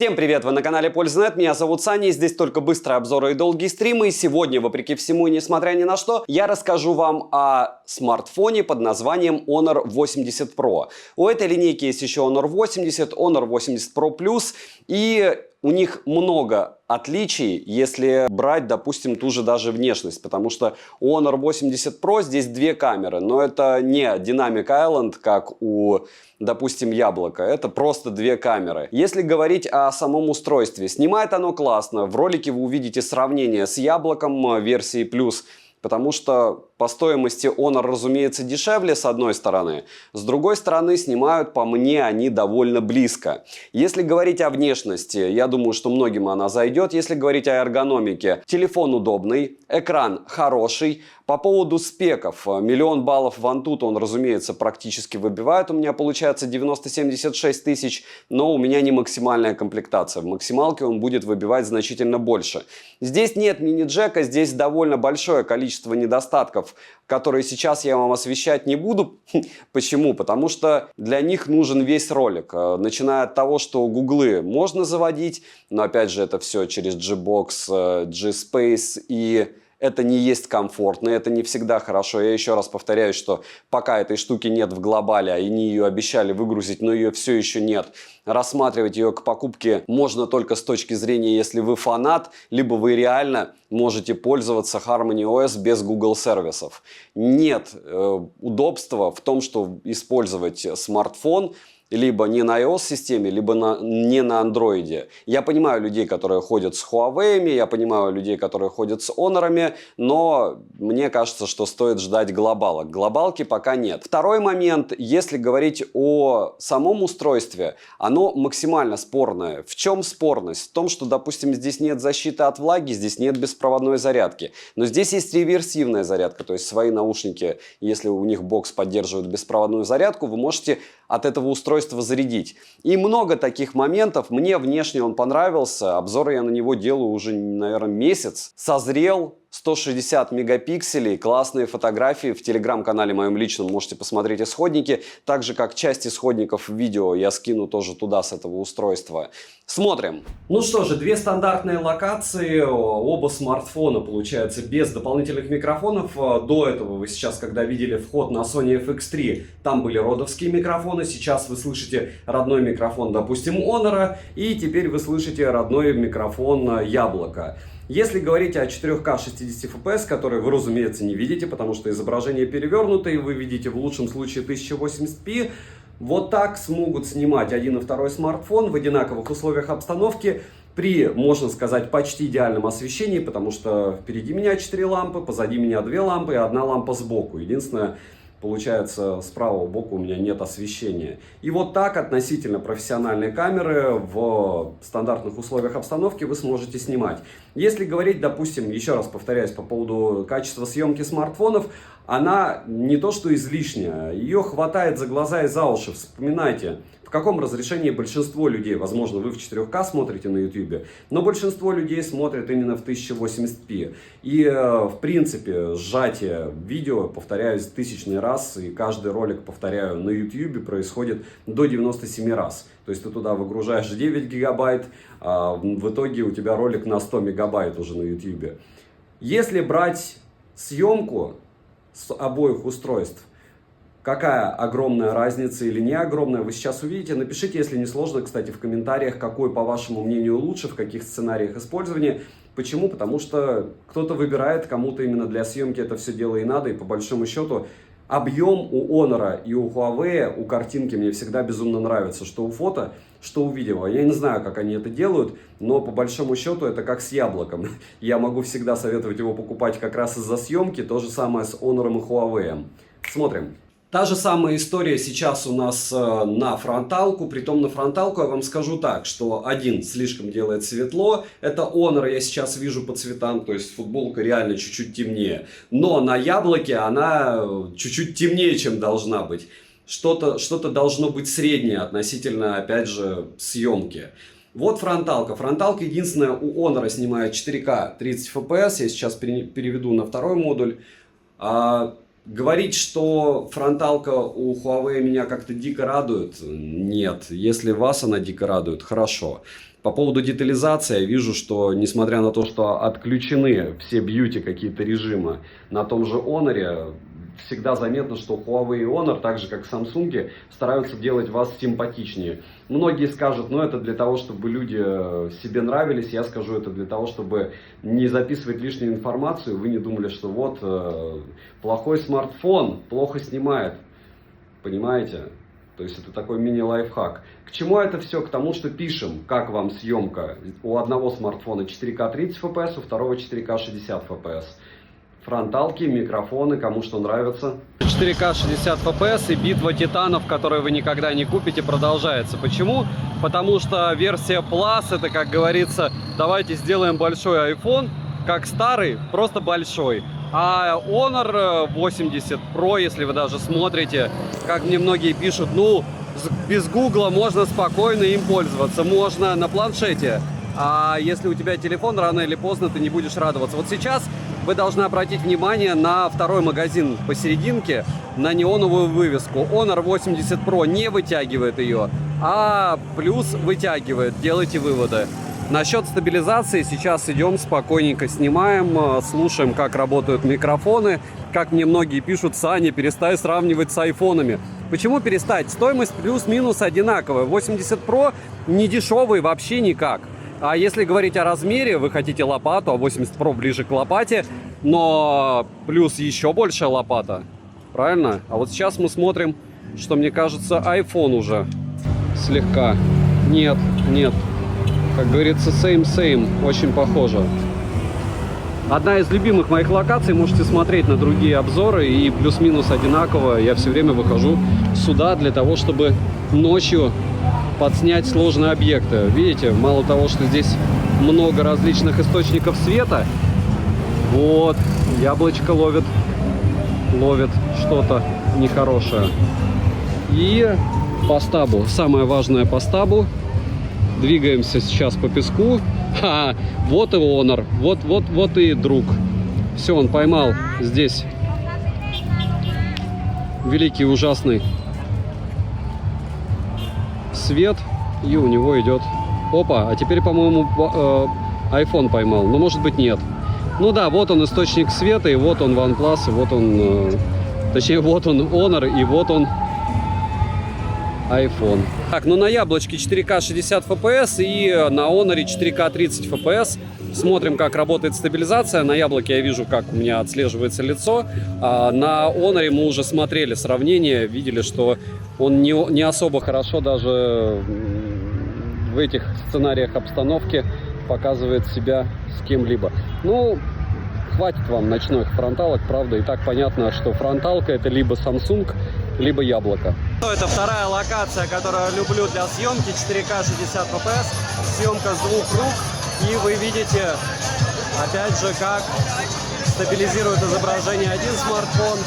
Всем привет, вы на канале Польза.нет, меня зовут Саня, и здесь только быстрые обзоры и долгие стримы. И сегодня, вопреки всему и несмотря ни на что, я расскажу вам о смартфоне под названием Honor 80 Pro. У этой линейки есть еще Honor 80, Honor 80 Pro Plus, и у них много отличий, если брать, допустим, ту же даже внешность, потому что у Honor 80 Pro здесь две камеры, но это не Dynamic Island, как у, допустим, Яблока, это просто две камеры. Если говорить о самом устройстве, снимает оно классно, в ролике вы увидите сравнение с Яблоком версии Plus, потому что по стоимости Honor, разумеется, дешевле с одной стороны, с другой стороны снимают по мне они довольно близко. Если говорить о внешности, я думаю, что многим она зайдет. Если говорить о эргономике, телефон удобный, экран хороший. По поводу спеков, 1 000 000 баллов в Antutu он, разумеется, практически выбивает. У меня получается 90-76 тысяч, но у меня не максимальная комплектация. В максималке он будет выбивать значительно больше. Здесь нет мини-джека, здесь довольно большое количество недостатков, которые сейчас я вам освещать не буду. Почему? Потому что для них нужен весь ролик. Начиная от того, что гуглы можно заводить, но опять же это все через Gbox, Gspace, и это не есть комфортно, это не всегда хорошо. Я еще раз повторяю, что пока этой штуки нет в глобале, они ее обещали выгрузить, но ее все еще нет. Рассматривать ее к покупке можно только с точки зрения, если вы фанат, либо вы реально можете пользоваться Harmony OS без Google сервисов. Нет удобства в том, что использовать смартфон либо не на iOS-системе, либо не на Android. Я понимаю людей, которые ходят с Huawei, я понимаю людей, которые ходят с Honor, но мне кажется, что стоит ждать глобалок. Глобалки пока нет. Второй момент, если говорить о самом устройстве, оно максимально спорное. В чем спорность? В том, что, допустим, здесь нет защиты от влаги, здесь нет беспроводной зарядки. Но здесь есть реверсивная зарядка, то есть свои наушники, если у них бокс поддерживает беспроводную зарядку, вы можете от этого устройства зарядить. И много таких моментов. Мне внешне он понравился. Обзоры я на него делаю уже, наверное, месяц. Созрел. 160 мегапикселей, классные фотографии. В телеграм-канале моем личном можете посмотреть исходники. Так же, как часть исходников видео я скину тоже туда с этого устройства. Смотрим. Ну что же, две стандартные локации. Оба смартфона, получается, без дополнительных микрофонов. До этого вы сейчас, когда видели вход на Sony FX3, там были родовские микрофоны. Сейчас вы слышите родной микрофон, допустим, Honor. И теперь вы слышите родной микрофон Яблока. Если говорить о 4К 60 FPS, которые вы, разумеется, не видите, потому что изображение перевернуто, и вы видите в лучшем случае 1080p, вот так смогут снимать один и второй смартфон в одинаковых условиях обстановки при, можно сказать, почти идеальном освещении, потому что впереди меня 4 лампы, позади меня 2 лампы и 1 лампа сбоку. Единственное, получается, с правого бока у меня нет освещения. И вот так относительно профессиональной камеры в стандартных условиях обстановки вы сможете снимать. Если говорить, допустим, еще раз повторяюсь, по поводу качества съемки смартфонов, она не то что излишняя, ее хватает за глаза и за уши. Вспоминайте, в каком разрешении большинство людей, возможно, вы в 4К смотрите на YouTube, но большинство людей смотрят именно в 1080p. И, в принципе, сжатие видео, повторяюсь, тысячный раз, и каждый ролик, повторяю, на YouTube происходит до 97 раз. То есть ты туда выгружаешь 9 гигабайт, а в итоге у тебя ролик на 100 мегабайт уже на YouTube. Если брать съемку с обоих устройств, какая огромная разница или не огромная, вы сейчас увидите. Напишите, если не сложно, кстати, в комментариях, какой, по вашему мнению, лучше, в каких сценариях использования. Почему? Потому что кто-то выбирает, кому-то именно для съемки это все дело и надо, и по большому счету объем у Honor и у Huawei, у картинки мне всегда безумно нравится, что у фото, что у видео. Я не знаю, как они это делают, но по большому счету это как с Яблоком. Я могу всегда советовать его покупать как раз из-за съемки, то же самое с Honor и Huawei. Смотрим. Та же самая история сейчас у нас на фронталку, притом на фронталку я вам скажу так, что один слишком делает светло, это Honor я сейчас вижу по цветам, то есть футболка реально чуть-чуть темнее, но на Яблоке она чуть-чуть темнее, чем должна быть, что-то должно быть среднее относительно, опять же, съемки. Вот фронталка. Фронталка единственная у Honor снимает 4К 30 FPS, я сейчас переведу на второй модуль. Говорить, что фронталка у Huawei меня как-то дико радует, нет. Если вас она дико радует, хорошо. По поводу детализации, я вижу, что несмотря на то, что отключены все бьюти какие-то режимы, на том же Honor всегда заметно, что Huawei и Honor, так же как Samsung, стараются делать вас симпатичнее. Многие скажут, ну это для того, чтобы люди себе нравились, я скажу, это для того, чтобы не записывать лишнюю информацию, вы не думали, что вот плохой смартфон плохо снимает, понимаете? То есть это такой мини-лайфхак. К чему это все? К тому, что пишем, как вам съемка. У одного смартфона 4К 30 FPS, у второго 4К 60 FPS. Фронталки, микрофоны, кому что нравится. 4К 60 FPS и битва титанов, которую вы никогда не купите, продолжается. Почему? Потому что версия Plus, это, как говорится, давайте сделаем большой iPhone, как старый, просто большой. А Honor 80 Pro, если вы даже смотрите, как мне многие пишут, ну, без Гугла можно спокойно им пользоваться, можно на планшете. А если у тебя телефон, рано или поздно ты не будешь радоваться. Вот сейчас вы должны обратить внимание на второй магазин посерединке, на неоновую вывеску. Honor 80 Pro не вытягивает ее, а плюс вытягивает. Делайте выводы. Насчет стабилизации сейчас идем спокойненько снимаем, слушаем, как работают микрофоны. Как мне многие пишут, Саня, перестань сравнивать с айфонами. Почему перестать? Стоимость плюс-минус одинаковая. 80 Pro не дешевый вообще никак. А если говорить о размере, вы хотите лопату, а 80 Pro ближе к лопате, но плюс еще большая лопата. Правильно? А вот сейчас мы смотрим, что, мне кажется, iPhone уже слегка. Нет, нет. Как говорится, same, очень похоже. Одна из любимых моих локаций, можете смотреть на другие обзоры, и плюс-минус одинаково. Я все время выхожу сюда для того, чтобы ночью подснять сложные объекты. Видите, мало того, что здесь много различных источников света, вот, яблочко ловит что-то нехорошее. И по стабу, самое важное по стабу. Двигаемся сейчас по песку. Вот и Honor, вот и друг. Все, он поймал здесь великий ужасный свет, и у него идет. Опа, а теперь, по-моему, iPhone поймал. Но может быть нет. Ну да, вот он источник света, и вот он OnePlus, и вот он, точнее, вот он Honor, и вот он iPhone. Так, ну на яблочке 4К 60 FPS и на Honor 4К 30 FPS. Смотрим, как работает стабилизация. На яблоке я вижу, как у меня отслеживается лицо. А на Honor мы уже смотрели сравнение, видели, что он не особо хорошо даже в этих сценариях обстановки показывает себя с кем-либо. Ну, хватит вам ночных фронталок, правда, и так понятно, что фронталка это либо Samsung, либо яблоко. Это вторая локация, которую я люблю для съемки, 4К 60 FPS, съемка с двух рук, и вы видите, опять же, как стабилизирует изображение один смартфон,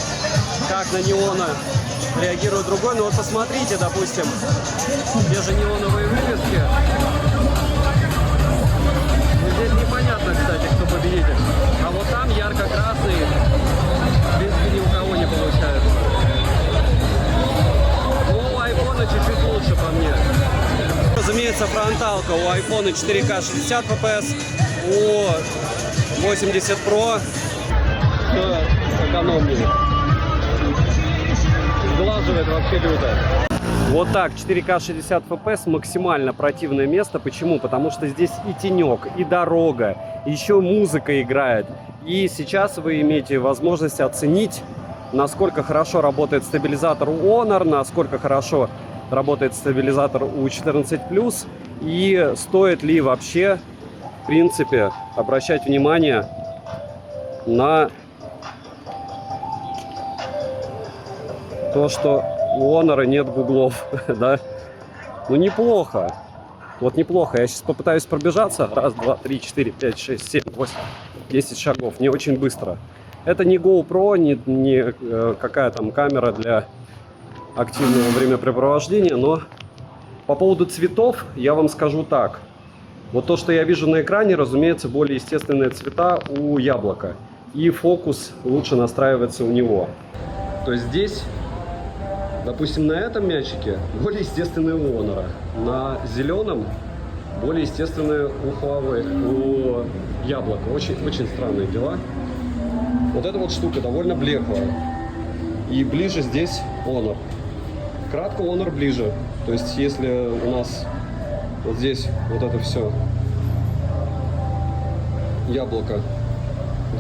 как на неоны реагирует другой. Ну вот посмотрите, допустим, те же неоновые вывески. Здесь непонятно, кстати, кто победитель. А вот там ярко-красный, в принципе, ни у кого не получается. У айфона чуть-чуть лучше по мне. Разумеется, фронталка у айфона 4К 60 FPS, у 80 Pro экономнее. Сглаживает вообще люто. Вот так, 4К 60 FPS максимально противное место. Почему? Потому что здесь и тенек, и дорога, еще музыка играет. И сейчас вы имеете возможность оценить, насколько хорошо работает стабилизатор у Honor, насколько хорошо работает стабилизатор у 14+, и стоит ли вообще, в принципе, обращать внимание на то, что у Honor нет гуглов, да? Ну, неплохо. Вот неплохо. Я сейчас попытаюсь пробежаться. Раз, два, три, 4, 5, 6, 7, 8, 10 шагов. Не очень быстро. Это не GoPro, не какая там камера для активного времяпрепровождения, но по поводу цветов я вам скажу так. Вот то, что я вижу на экране, разумеется, более естественные цвета у яблока. И фокус лучше настраивается у него. То есть здесь, допустим, на этом мячике более естественные у Honor. На зеленом более естественные у Huawei, у Яблока. Очень странные дела. Вот эта вот штука довольно блеклая. И ближе здесь Honor. Кратко Honor ближе. То есть если у нас вот здесь вот это все Яблоко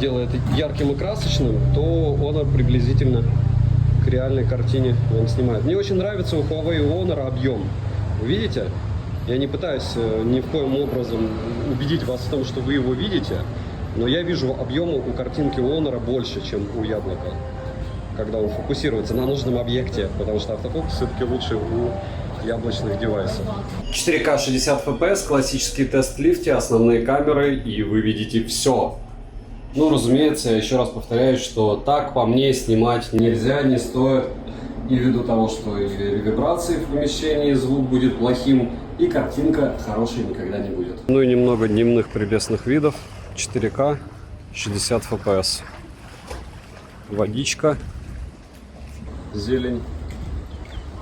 делает ярким и красочным, то Honor приблизительно к реальной картине он снимает. Мне очень нравится у Huawei и Honor объем. Вы видите? Я не пытаюсь ни в коем образом убедить вас в том, что вы его видите, но я вижу объемы у картинки Honor больше, чем у Яблока, когда он фокусируется на нужном объекте, потому что автофокус все-таки лучше у яблочных девайсов. 4К 60 FPS, классический тест в лифте, основные камеры, и вы видите все. Ну, разумеется, я еще раз повторяю, что так по мне снимать нельзя, не стоит, и ввиду того, что и вибрации в помещении, звук будет плохим, и картинка хорошей никогда не будет. Ну и немного дневных прелестных видов. 4К 60 FPS. Водичка, зелень,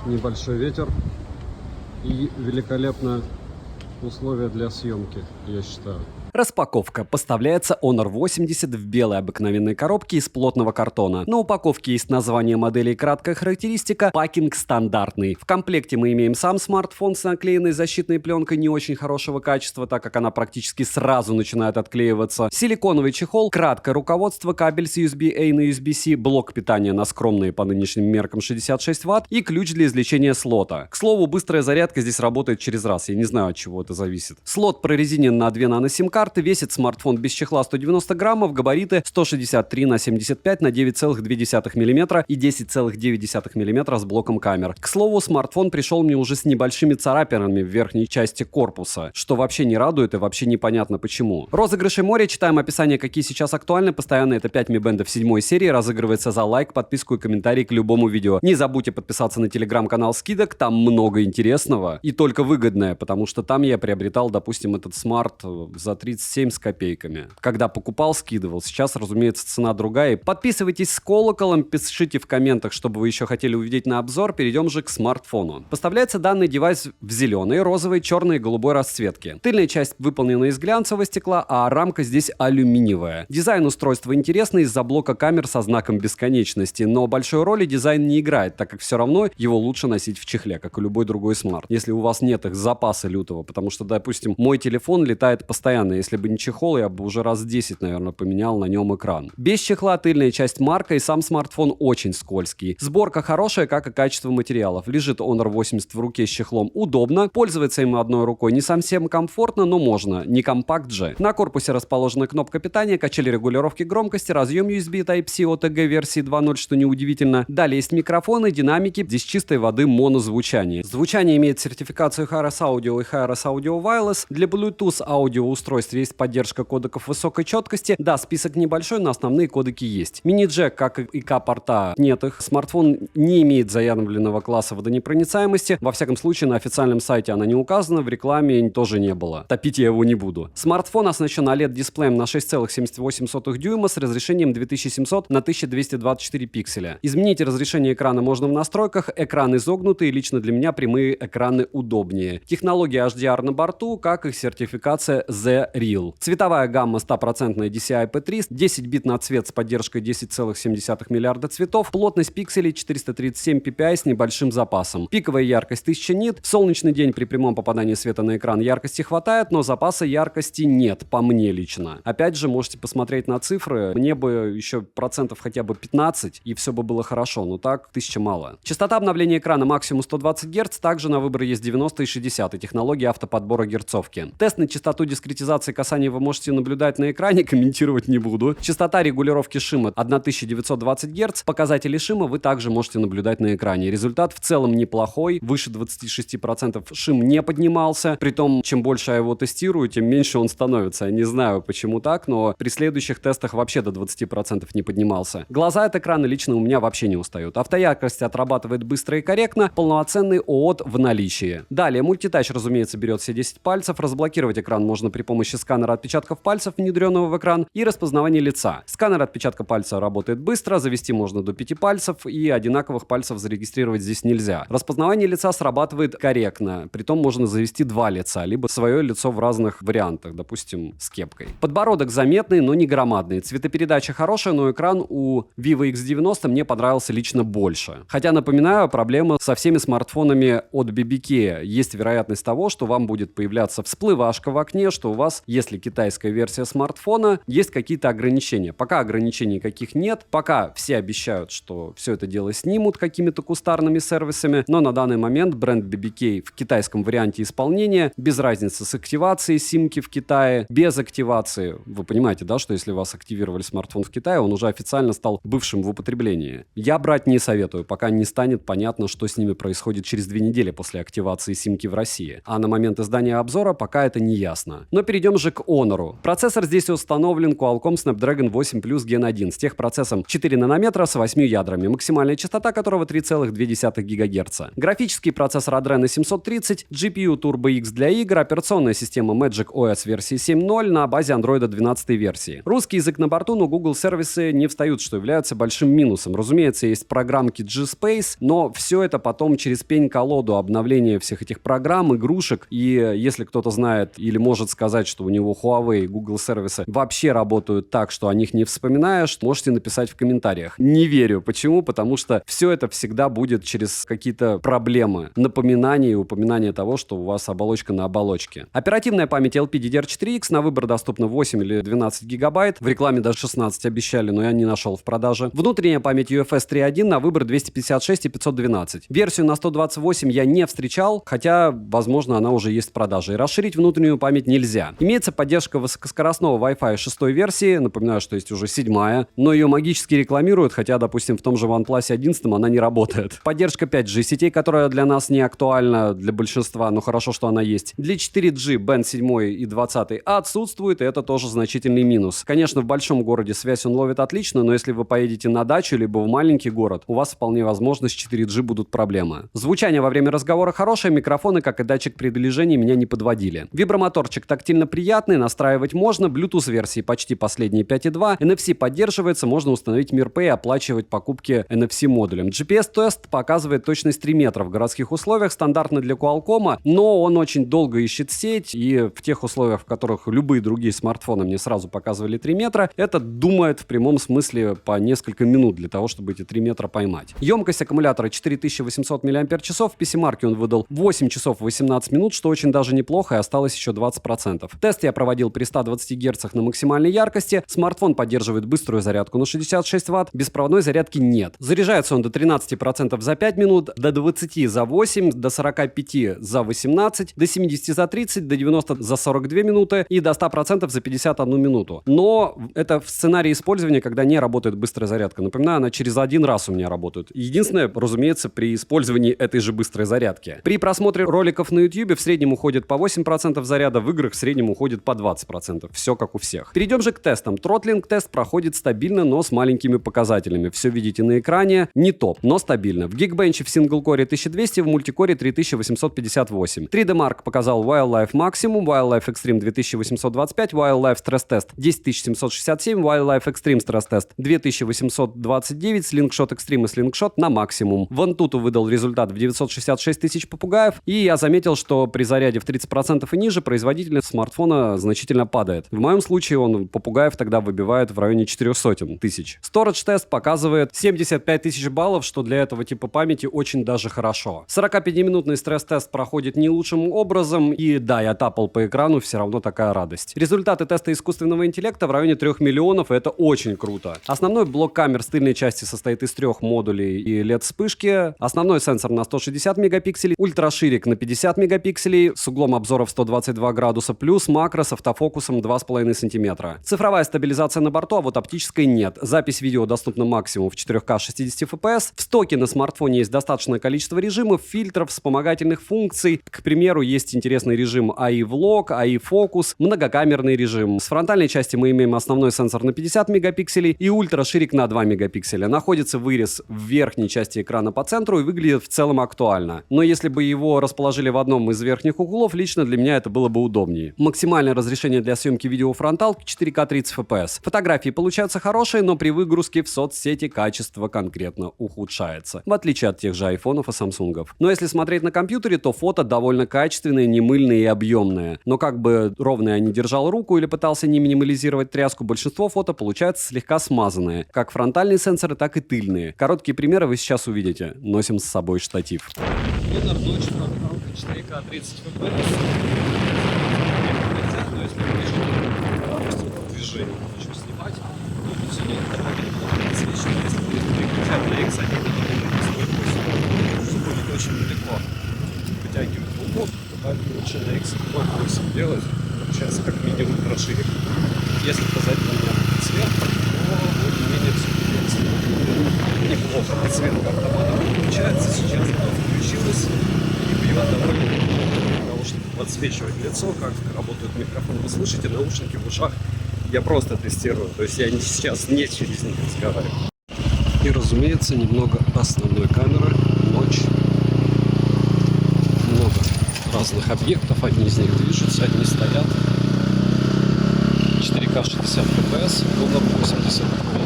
небольшой ветер и великолепное условия для съемки, я считаю. Распаковка. Поставляется Honor 80 в белой обыкновенной коробке из плотного картона. На упаковке есть название модели и краткая характеристика. Пакинг стандартный. В комплекте мы имеем сам смартфон с наклеенной защитной пленкой не очень хорошего качества, так как она практически сразу начинает отклеиваться. Силиконовый чехол, краткое руководство, кабель с USB-A на USB-C, блок питания на скромные по нынешним меркам 66 Вт и ключ для извлечения слота. К слову, быстрая зарядка здесь работает через раз. Я не знаю, от чего это зависит. Слот прорезинен на 2 нано-сим-карты. Весит смартфон без чехла 190 граммов, габариты 163 на 75 на 9,2 мм и 10,9 мм с блоком камер. К слову, смартфон пришел мне уже с небольшими царапинами в верхней части корпуса, что вообще не радует и вообще непонятно почему. Розыгрыши море, читаем описание, какие сейчас актуальны. Постоянно это 5 Mi Band в 7 серии, разыгрывается за лайк, подписку и комментарий к любому видео. Не забудьте подписаться на телеграм-канал скидок, там много интересного и только выгодное, потому что там я приобретал, допустим, этот смарт за 37 с копейками. Когда покупал, скидывал. Сейчас, разумеется, цена другая. Подписывайтесь с колоколом, пишите в комментах, чтобы вы еще хотели увидеть на обзор. Перейдем же к смартфону. Поставляется данный девайс в зеленой, розовой, черной и голубой расцветке. Тыльная часть выполнена из глянцевого стекла, а рамка здесь алюминиевая. Дизайн устройства интересный из-за блока камер со знаком бесконечности, но большой роли дизайн не играет, так как все равно его лучше носить в чехле, как и любой другой смарт. Если у вас нет их запаса лютого, потому что, допустим, мой телефон летает постоянно. Если бы не чехол, я бы уже раз 10, наверное, поменял на нем экран. Без чехла тыльная часть марка и сам смартфон очень скользкий. Сборка хорошая, как и качество материалов. Лежит Honor 80 в руке с чехлом удобно. Пользоваться им одной рукой не совсем комфортно, но можно. Не компакт же. На корпусе расположена кнопка питания, качели регулировки громкости, разъем USB Type-C OTG версии 2.0, что неудивительно. Далее есть микрофоны, динамики, здесь чистой воды монозвучание. Звучание имеет сертификацию HiRes Audio и HiRes Audio Wireless. Для Bluetooth аудиоустройств есть поддержка кодеков высокой четкости. Да, список небольшой, но основные кодеки есть. Мини-джек, как и ИК-порта, нет их. Смартфон не имеет заявленного класса водонепроницаемости. Во всяком случае, на официальном сайте она не указана, в рекламе тоже не было. Топить я его не буду. Смартфон оснащен OLED-дисплеем на 6,78 дюйма с разрешением 2700 на 1224 пикселя. Изменить разрешение экрана можно в настройках. Экран изогнутый, и лично для меня прямые экраны удобнее. Технология HDR на борту, как и сертификация The Real. Цветовая гамма 100% DCI-P3, 10 бит на цвет с поддержкой 10,7 миллиарда цветов, плотность пикселей 437 ppi с небольшим запасом. Пиковая яркость 1000 нит, солнечный день при прямом попадании света на экран яркости хватает, но запаса яркости нет, по мне лично. Опять же, можете посмотреть на цифры, мне бы еще процентов хотя бы 15, и все бы было хорошо, но так 1000 мало. Частота обновления экрана максимум 120 Гц, также на выбор есть 90 и 60, и технология автоподбора герцовки. Тест на частоту дискретизации касания вы можете наблюдать на экране, комментировать не буду. Частота регулировки шима 1920 Гц. Показатели шима вы также можете наблюдать на экране. Результат в целом неплохой. Выше 26% шим не поднимался. Притом, чем больше я его тестирую, тем меньше он становится. Я не знаю, почему так, но при следующих тестах вообще до 20% не поднимался. Глаза от экрана лично у меня вообще не устают. Автояркость отрабатывает быстро и корректно. Полноценный ООТ в наличии. Далее, мультитач, разумеется, берет все 10 пальцев. Разблокировать экран можно при помощи сканера отпечатков пальцев, внедренного в экран, и распознавание лица. Сканер отпечатка пальца работает быстро, завести можно до 5 пальцев, и одинаковых пальцев зарегистрировать здесь нельзя. Распознавание лица срабатывает корректно, притом можно завести 2 лица, либо свое лицо в разных вариантах, допустим, с кепкой. Подбородок заметный, но не громадный. Цветопередача хорошая, но экран у Vivo X90 мне понравился лично больше. Хотя, напоминаю, проблема со всеми смартфонами от BBK. Есть вероятность того, что вам будет появляться всплывашка в окне, что у вас, если китайская версия смартфона, есть какие-то ограничения. Пока ограничений каких нет, пока все обещают, что все это дело снимут какими-то кустарными сервисами, но на данный момент бренд BBK в китайском варианте исполнения, без разницы с активацией симки в Китае, без активации. Вы понимаете, да, что если у вас активировали смартфон в Китае, он уже официально стал бывшим в употреблении. Я брать не советую, пока не станет понятно, что с ними происходит через 2 недели после активации симки в России. А на момент издания обзора пока это не ясно. Но перейдем же к Honor. Процессор здесь установлен Qualcomm Snapdragon 8 Plus Gen 1 с техпроцессом 4 нанометра с 8 ядрами, максимальная частота которого 3,2 ГГц. Графический процессор Adreno 730, GPU Turbo X для игр, операционная система Magic OS версии 7.0 на базе Android 12 версии. Русский язык на борту, но Google сервисы не встают, что является большим минусом. Разумеется, есть программки G-Space, но все это потом через пень-колоду обновления всех этих программ, игрушек. И если кто-то знает или может сказать, что у него Huawei и Google сервисы вообще работают так, что о них не вспоминаешь, можете написать в комментариях. Не верю. Почему? Потому что все это всегда будет через какие-то проблемы, напоминания и упоминания того, что у вас оболочка на оболочке. Оперативная память LPDDR4X на выбор доступна 8 или 12 гигабайт. В рекламе даже 16 обещали, но я не нашел в продаже. Внутренняя память UFS 3.1 на выбор 256 и 512. Версию на 128 я не встречал, хотя, возможно, она уже есть в продаже. И расширить внутреннюю память нельзя. Имеется поддержка высокоскоростного Wi-Fi 6 версии. Напоминаю, что есть уже 7, но ее магически рекламируют, хотя, допустим, в том же OnePlus 11 она не работает. Поддержка 5G сетей, которая для нас не актуальна, для большинства, но хорошо, что она есть. Для 4G Band 7 и 20 отсутствует, и это тоже значительный минус. Конечно, в большом городе связь он ловит отлично, но если вы поедете на дачу либо в маленький город, у вас вполне возможно с 4G будут проблемы. Звучание во время разговора хорошее, микрофоны, как и датчик приближения, меня не подводили. Вибромоторчик тактильно приятный, настраивать можно, Bluetooth-версии почти последние 5.2, NFC поддерживается, можно установить MirPay и оплачивать покупки NFC-модулем. GPS-тест показывает точность 3 метра в городских условиях, стандартно для Qualcomm, но он очень долго ищет сеть, и в тех условиях, в которых любые другие смартфоны мне сразу показывали 3 метра, это думает в прямом смысле по несколько минут для того, чтобы эти 3 метра поймать. Емкость аккумулятора 4800 мАч, в PC-марке он выдал 8 часов 18 минут, что очень даже неплохо, и осталось еще 20%. Тест я проводил при 120 Гц на максимальной яркости, смартфон поддерживает быструю зарядку на 66 Вт, беспроводной зарядки нет. Заряжается он до 13% за 5 минут, до 20 за 8, до 45 за 18, до 70 за 30, до 90 за 42 минуты и до 100% за 51 минуту. Но это в сценарии использования, когда не работает быстрая зарядка. Напоминаю, она через 1 раз у меня работает. Единственное, разумеется, при использовании этой же быстрой зарядки. При просмотре роликов на YouTube в среднем уходит по 8% заряда, в играх в среднем уходит по 20%. Все как у всех. Перейдем же к тестам. Тротлинг-тест проходит стабильно, но с маленькими показателями. Все видите на экране. Не топ, но стабильно. В Geekbench в сингл-коре 1200, в мультикоре 3858. 3D Mark показал Wildlife Maximum, Wildlife Extreme 2825, Wildlife Stress Test 10767, Wildlife Extreme Stress Test 2829, Slingshot Extreme и Slingshot на максимум. В Antutu выдал результат в 966 тысяч попугаев, и я заметил, что при заряде в 30% и ниже производительность смартфона значительно падает. В моем случае он попугаев тогда выбивает в районе 400 тысяч. Storage тест показывает 75 тысяч баллов, что для этого типа памяти очень даже хорошо. 45-минутный стресс-тест проходит не лучшим образом, и да, я тапал по экрану, все равно такая радость. Результаты теста искусственного интеллекта в районе 3 миллионов, и это очень круто. Основной блок камер с тыльной части состоит из 3 модулей и LED-вспышки. Основной сенсор на 160 мегапикселей, ультраширик на 50 мегапикселей с углом обзора в 122 градуса, плюс макро с автофокусом 2,5 см. Цифровая стабилизация на борту, а вот оптической нет. Запись видео доступна максимум в 4К 60 FPS. В стоке на смартфоне есть достаточное количество режимов, фильтров, вспомогательных функций. К примеру, есть интересный режим AI Vlog, AI Focus, многокамерный режим. С фронтальной части мы имеем основной сенсор на 50 мегапикселей и ультраширик на 2 мегапикселя. Находится вырез в верхней части экрана по центру и выглядит в целом актуально. Но если бы его расположили в одном из верхних углов, лично для меня это было бы удобнее. Максимально Максимальное разрешение для съемки видео фронталки 4К 30 FPS. Фотографии получаются хорошие, но при выгрузке в соцсети качество конкретно ухудшается, в отличие от тех же айфонов и самсунгов. Но если смотреть на компьютере, то фото довольно качественные, немыльные и объемные. Но как бы ровно я не держал руку или пытался не минимализировать тряску, большинство фото получается слегка смазанные. Как фронтальные сенсоры, так и тыльные. Короткие примеры вы сейчас увидите. Носим с собой штатив. Honor Notch фронталка 4К 30 FPS. Но если вы пишете движение, хочу снимать, то все подсвечено. Если будет переключать на X1, то будет очень легко вытягивать руку, так лучше на X8 делать, получается как минимум расширик. Если позади у меня будет свет, то более-менее все делается. Неплохо подсветка автомата получается, сейчас она включилась и бьет довольно неплохо для того, чтобы подсвечивать лицо, как работает микрофон. Вы слышите, наушники в ушах, я просто тестирую, то есть я сейчас не через них разговариваю. И разумеется, немного основной камеры, ночь, много разных объектов, одни из них движутся, одни стоят. 4К 60 FPS, Honor 80 Pro.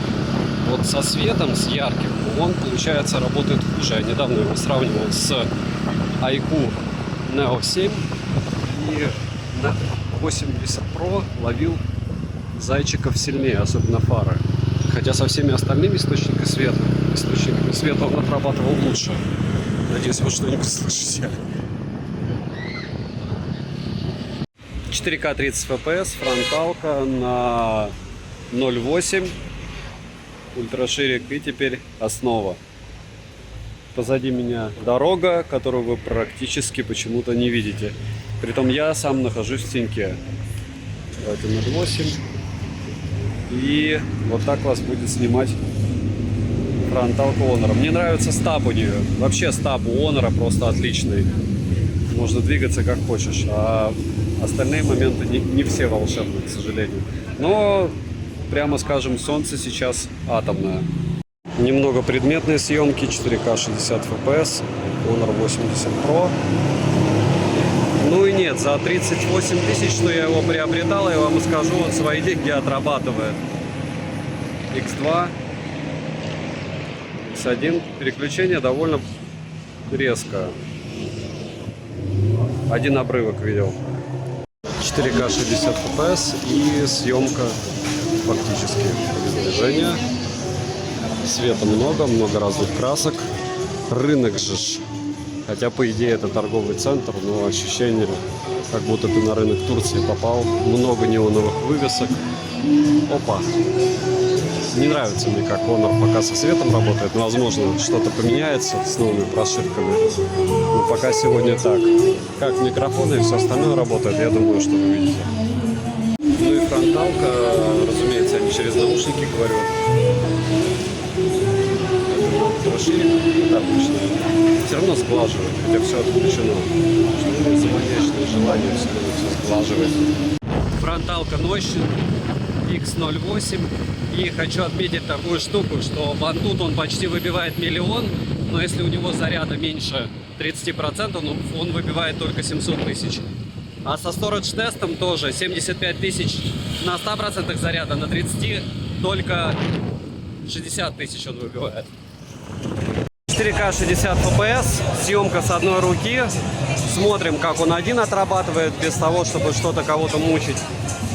Вот со светом, с ярким, он, получается, работает хуже. Я недавно его сравнивал с iQOO Neo 7 и на 80 Pro ловил зайчиков сильнее, особенно фары. Хотя со всеми остальными источниками света он отрабатывал лучше. Надеюсь, вы что-нибудь слышите. 4К 30 FPS, фронталка на 0.8, ультраширик и теперь основа. Позади меня дорога, которую вы практически почему-то не видите. Притом я сам нахожусь в теньке. Давайте 0.8. И вот так вас будет снимать фронталка Honor. Мне нравится стаб у нее. Вообще стаб у Honor просто отличный. Можно двигаться как хочешь. А остальные моменты не все волшебные, к сожалению. Но, прямо скажем, солнце сейчас атомное. Немного предметной съемки, 4К 60 FPS, Honor 80 Pro. Ну и нет, за 38 тысяч, что я его приобретал, я вам скажу, он свои деньги отрабатывает. X2, X1, переключение довольно резко. Один обрывок видел. 4К 60 FPS и съемка фактически без движения. Света много, много разных красок. Рынок же ж. Хотя по идее это торговый центр, но ощущение, как будто ты на рынок Турции попал. Много неоновых вывесок. Опа. Не нравится мне, как Honor пока со светом работает, но возможно что-то поменяется с новыми прошивками. Но пока сегодня так. Как микрофоны и все остальное работает, я думаю, что вы видите. Ну и фронталка, разумеется, я не через наушники говорю. Это обычно. Все равно сглаживает, хотя все отключено. Что не заводящее желание все сглаживать. Фронталка Notch X08. И хочу отметить такую штуку, что Bluetooth он почти выбивает 1 000 000, но если у него заряда меньше 30%, он выбивает только 700 тысяч. А со Storage тестом тоже 75 тысяч на 100% заряда, на 30 только 60 тысяч он выбивает. 4К 60 FPS, съемка с одной руки. Смотрим, как он один отрабатывает, без того, чтобы что-то кого-то мучить.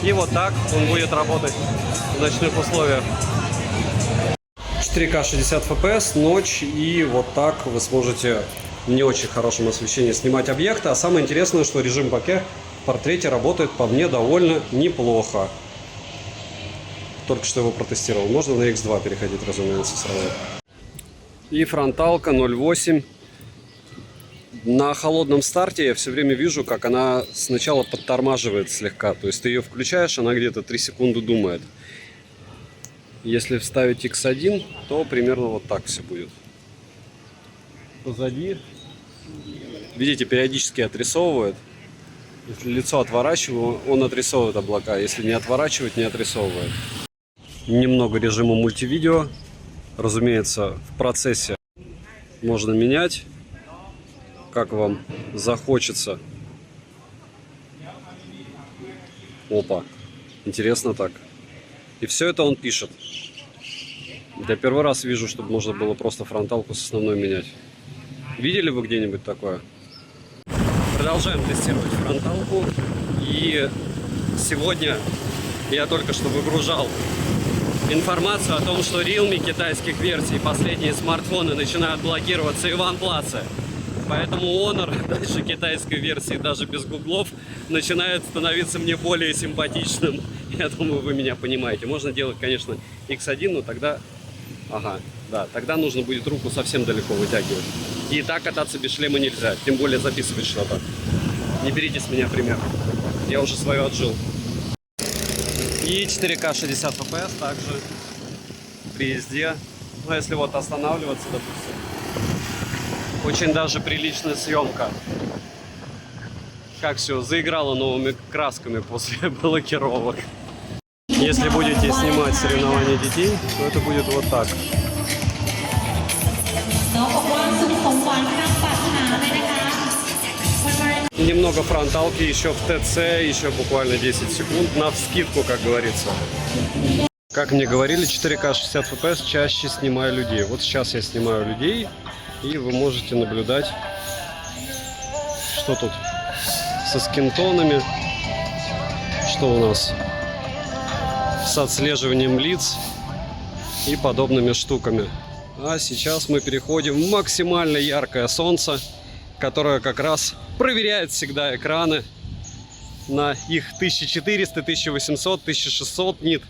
И вот так он будет работать в ночных условиях. 4К 60 FPS, ночь, и вот так вы сможете в не очень хорошем освещении снимать объекты. А самое интересное, что режим боке в портрете работает по мне довольно неплохо. Только что его протестировал. Можно на X2 переходить, разумеется, сразу. И фронталка 0.8. На холодном старте я все время вижу, как она сначала подтормаживает слегка. То есть ты ее включаешь, она где-то 3 секунды думает. Если вставить X1, то примерно вот так все будет. Позади, видите, периодически отрисовывает. Если лицо отворачиваю, он отрисовывает облака. Если не отворачивать, не отрисовывает. Немного режима мультивидео. Разумеется, в процессе можно менять, как вам захочется. Опа. Интересно так. И все это он пишет. Я первый раз вижу, чтобы можно было просто фронталку с основной менять. Видели вы где-нибудь такое? Продолжаем тестировать фронталку. И сегодня я только что выгружал информацию о том, что Realme китайских версий, последние смартфоны начинают блокироваться и в OnePlus. Поэтому Honor, дальше китайской версии, даже без гуглов, начинает становиться мне более симпатичным. Я думаю, вы меня понимаете. Можно делать, конечно, X1, но тогда... Ага, да, тогда нужно будет руку совсем далеко вытягивать. И так кататься без шлема нельзя, тем более записывать что-то. Не берите с меня пример. Я уже свое отжил. И 4К 60 FPS также при езде. Ну, если вот останавливаться, допустим, очень даже приличная съемка. Как все заиграло новыми красками после блокировок. Если будете снимать соревнования детей, то это будет вот так. Немного фронталки еще в ТЦ, еще буквально 10 секунд, на вскидку, как говорится. Как мне говорили, 4К 60 FPS чаще снимаю людей. Вот сейчас я снимаю людей, и вы можете наблюдать, что тут со скинтонами, что у нас с отслеживанием лиц и подобными штуками. А сейчас мы переходим в максимально яркое солнце, которое как раз проверяет всегда экраны на их 1400, 1800, 1600 нит.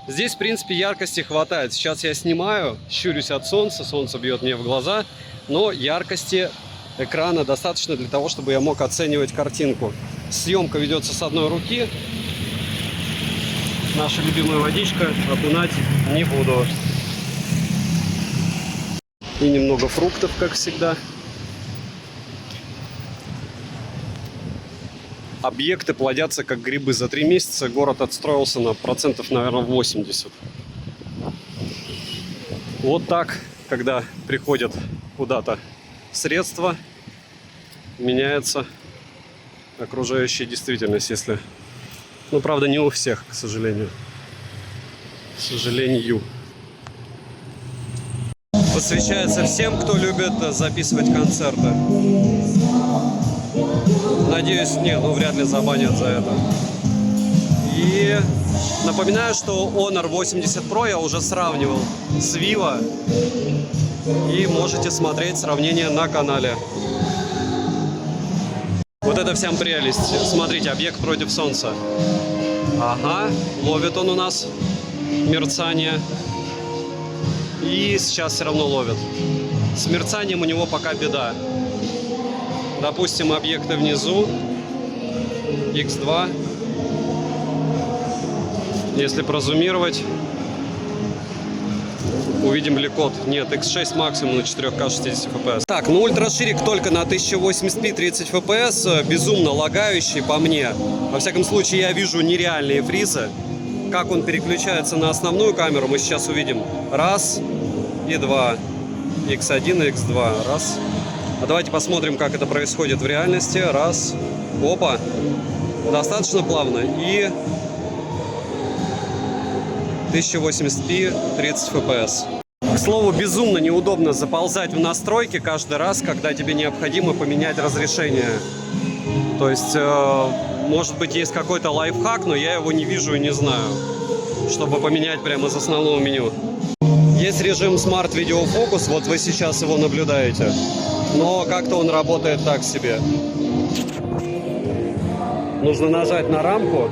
Здесь, в принципе, яркости хватает. Сейчас я снимаю, щурюсь от солнца, солнце бьет мне в глаза, но яркости экрана достаточно для того, чтобы я мог оценивать картинку. Съемка ведется с одной руки. Наша любимая водичка, окунать не буду. И немного фруктов, как всегда. Объекты плодятся как грибы. За 3 месяца город отстроился на процентов, наверное, 80. Вот так, когда приходят куда-то средства, меняется окружающая действительность, если... Ну, правда, не у всех, к сожалению. К сожалению. Посвящается всем, кто любит записывать концерты. Надеюсь, нет, ну вряд ли забанят за это. И напоминаю, что Honor 80 Pro я уже сравнивал с Vivo. И можете смотреть сравнение на канале. Вот это всем прелесть. Смотрите, объект против солнца. Ага, ловит он у нас мерцание. И сейчас все равно ловит. С мерцанием у него пока беда. Допустим, объекты внизу. X2. Если прозумировать, увидим ли код. Нет, X6 максимум на 4К 60 FPS. Так, ну ультраширик только на 1080p 30 FPS. Безумно лагающий по мне. Во всяком случае, я вижу нереальные фризы. Как он переключается на основную камеру, мы сейчас увидим. Раз и два. X1 и X2. Раз. А давайте посмотрим, как это происходит в реальности. Раз. Опа. Достаточно плавно. И 1080p 30 FPS. К слову, безумно неудобно заползать в настройки каждый раз, когда тебе необходимо поменять разрешение. То есть, может быть, есть какой-то лайфхак, но я его не вижу и не знаю, чтобы поменять прямо из основного меню. Есть режим Smart Video Focus, вот вы сейчас его наблюдаете, но как-то он работает так себе. Нужно нажать на рамку,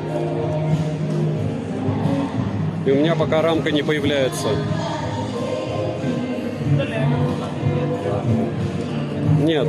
и у меня пока рамка не появляется. Нет.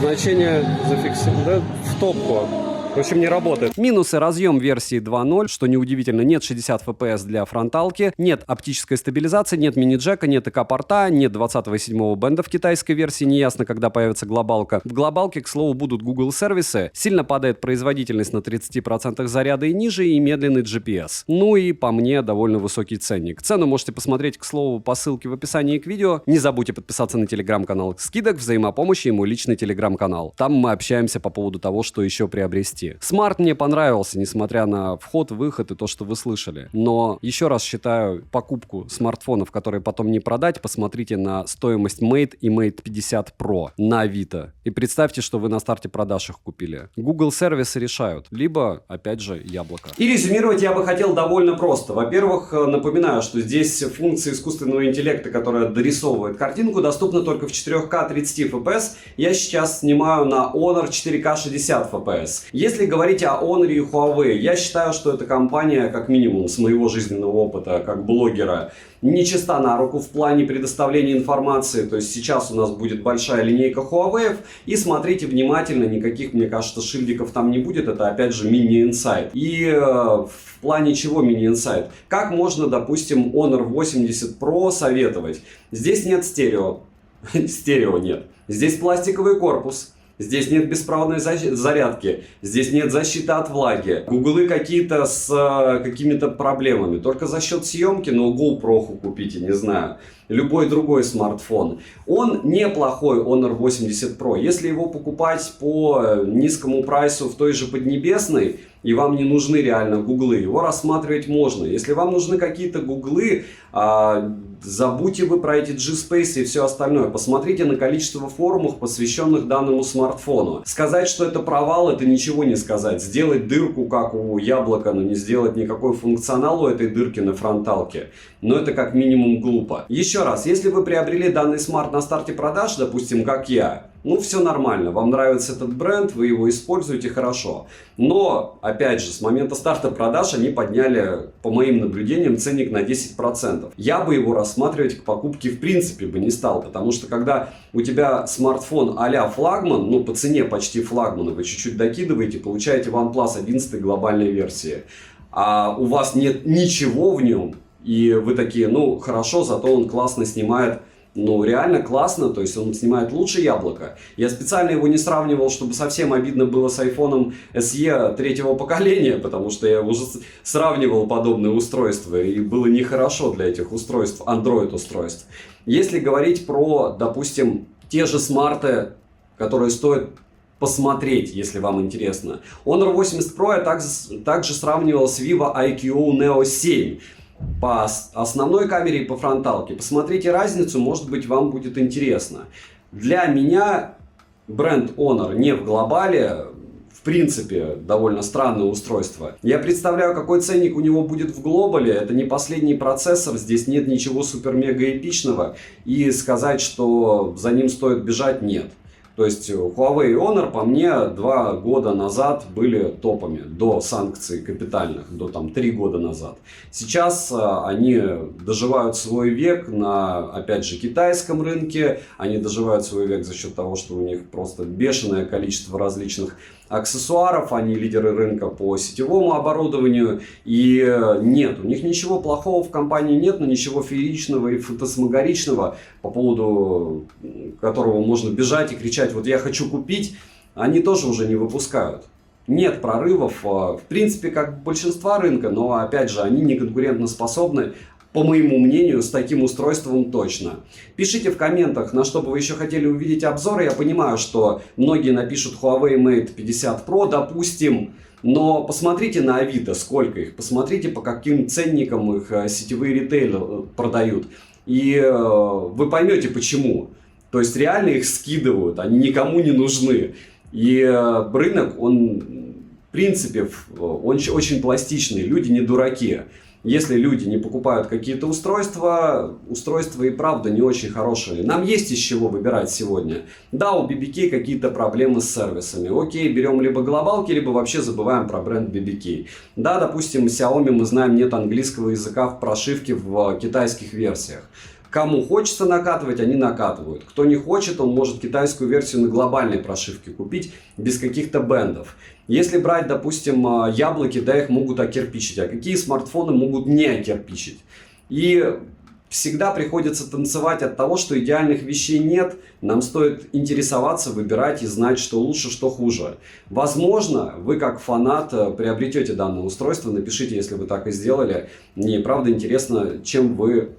Значение зафиксировано. Да, в топку. В общем, не работает. Минусы: разъем версии 2.0, что неудивительно, нет 60 FPS для фронталки, нет оптической стабилизации, нет мини-джека, нет ЭК-порта, нет 27-го бенда в китайской версии, неясно, когда появится глобалка. В глобалке, к слову, будут Google сервисы, сильно падает производительность на 30% заряда и ниже, и медленный GPS. Ну и, по мне, довольно высокий ценник. Цену можете посмотреть, к слову, по ссылке в описании к видео. Не забудьте подписаться на телеграм-канал скидок, взаимопомощи и мой личный телеграм-канал. Там мы общаемся по поводу того, что еще приобрести. Смарт мне понравился, несмотря на вход, выход и то, что вы слышали. Но еще раз считаю, покупку смартфонов, которые потом не продать, посмотрите на стоимость Mate и Mate 50 Pro на Авито. И представьте, что вы на старте продаж их купили. Google сервисы решают. Либо, опять же, яблоко. И резюмировать я бы хотел довольно просто. Во-первых, напоминаю, что здесь функция искусственного интеллекта, которая дорисовывает картинку, доступна только в 4К 30 FPS. Я сейчас снимаю на Honor 4К 60 FPS. Если говорить о Honor и Huawei, я считаю, что эта компания, как минимум с моего жизненного опыта как блогера, не чиста на руку в плане предоставления информации. То есть сейчас у нас будет большая линейка Huawei, и смотрите внимательно, никаких, мне кажется, шильдиков там не будет. Это опять же мини-инсайт. И в плане чего мини-инсайт? Как можно, допустим, Honor 80 Pro советовать? Здесь нет стерео. Стерео нет. Здесь пластиковый корпус. Здесь нет беспроводной зарядки, здесь нет защиты от влаги. Гуглы какие-то с какими-то проблемами. Только за счет съемки, но GoPro купите, не знаю. Любой другой смартфон. Он неплохой, Honor 80 Pro. Если его покупать по низкому прайсу в той же Поднебесной, и вам не нужны реально гуглы, его рассматривать можно. Если вам нужны какие-то гуглы, забудьте вы про эти G-Space и все остальное. Посмотрите на количество форумов, посвященных данному смартфону. Сказать, что это провал, это ничего не сказать. Сделать дырку, как у яблока, но не сделать никакой функционал у этой дырки на фронталке. Но это как минимум глупо. Еще раз, если вы приобрели данный смарт на старте продаж, допустим, как я, ну, все нормально, вам нравится этот бренд, вы его используете хорошо. Но, опять же, с момента старта продаж они подняли, по моим наблюдениям, ценник на 10%. Я бы его рассматривать к покупке в принципе бы не стал, потому что когда у тебя смартфон а-ля флагман, ну, по цене почти флагмана, вы чуть-чуть докидываете, получаете OnePlus 11 глобальной версии, а у вас нет ничего в нем, и вы такие, ну, хорошо, зато он классно снимает. Ну, реально классно, то есть он снимает лучше яблоко. Я специально его не сравнивал, чтобы совсем обидно было с iPhone SE третьего поколения, потому что я уже сравнивал подобные устройства, и было нехорошо для этих устройств, Android устройств. Если говорить про, допустим, те же смарты, которые стоят посмотреть, если вам интересно. Honor 80 Pro я также сравнивал с Vivo IQ Neo 7. По основной камере и по фронталке. Посмотрите разницу, может быть, вам будет интересно. Для меня бренд Honor не в глобале, в принципе, довольно странное устройство. Я представляю, какой ценник у него будет в глобале. Это не последний процессор, здесь нет ничего супер-мега эпичного. И сказать, что за ним стоит бежать, нет. То есть Huawei и Honor, по мне, 2 года назад были топами, до санкций капитальных, до 3 года назад. Сейчас они доживают свой век на, опять же, китайском рынке. Они доживают свой век за счет того, что у них просто бешеное количество различных аксессуаров. Они лидеры рынка по сетевому оборудованию. И нет, у них ничего плохого в компании нет, но ничего фееричного и фантасмагоричного, по поводу которого можно бежать и кричать: вот я хочу купить, они тоже уже не выпускают. Нет прорывов, в принципе, как большинства рынка, но, опять же, они не конкурентоспособны, по моему мнению, с таким устройством точно. Пишите в комментах, на что бы вы еще хотели увидеть обзоры. Я понимаю, что многие напишут Huawei Mate 50 Pro, допустим, но посмотрите на Авито, сколько их, посмотрите, по каким ценникам их сетевые ритейлеры продают, и вы поймете, почему. То есть реально их скидывают, они никому не нужны. И рынок, он, в принципе, он очень пластичный, люди не дураки. Если люди не покупают какие-то устройства и правда не очень хорошие. Нам есть из чего выбирать сегодня. Да, у BBK какие-то проблемы с сервисами. Окей, берем либо глобалки, либо вообще забываем про бренд BBK. Да, допустим, Xiaomi, мы знаем, нет английского языка в прошивке в китайских версиях. Кому хочется накатывать, они накатывают. Кто не хочет, он может китайскую версию на глобальной прошивке купить без каких-то бендов. Если брать, допустим, яблоки, да, их могут окирпичить. А какие смартфоны могут не окирпичить? И всегда приходится танцевать от того, что идеальных вещей нет. Нам стоит интересоваться, выбирать и знать, что лучше, что хуже. Возможно, вы как фанат приобретете данное устройство. Напишите, если вы так и сделали. Мне правда интересно, чем вы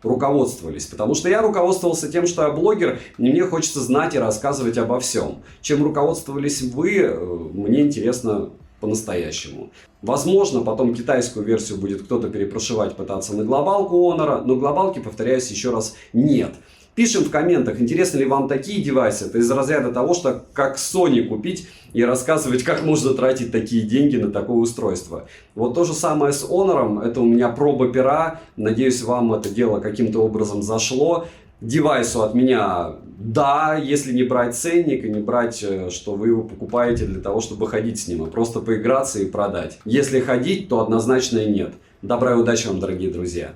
руководствовались. Потому что я руководствовался тем, что я блогер, и мне хочется знать и рассказывать обо всем. Чем руководствовались вы, мне интересно по-настоящему. Возможно, потом китайскую версию будет кто-то перепрошивать, пытаться на глобалку Honor, но глобалки, повторяюсь, еще раз нет. Пишем в комментах, интересны ли вам такие девайсы. Это из разряда того, что как Sony купить и рассказывать, как можно тратить такие деньги на такое устройство. Вот то же самое с Honor. Это у меня проба пера. Надеюсь, вам это дело каким-то образом зашло. Девайсу от меня да, если не брать ценник и не брать, что вы его покупаете для того, чтобы ходить с ним, а просто поиграться и продать. Если ходить, то однозначно нет. Добра и удачи вам, дорогие друзья!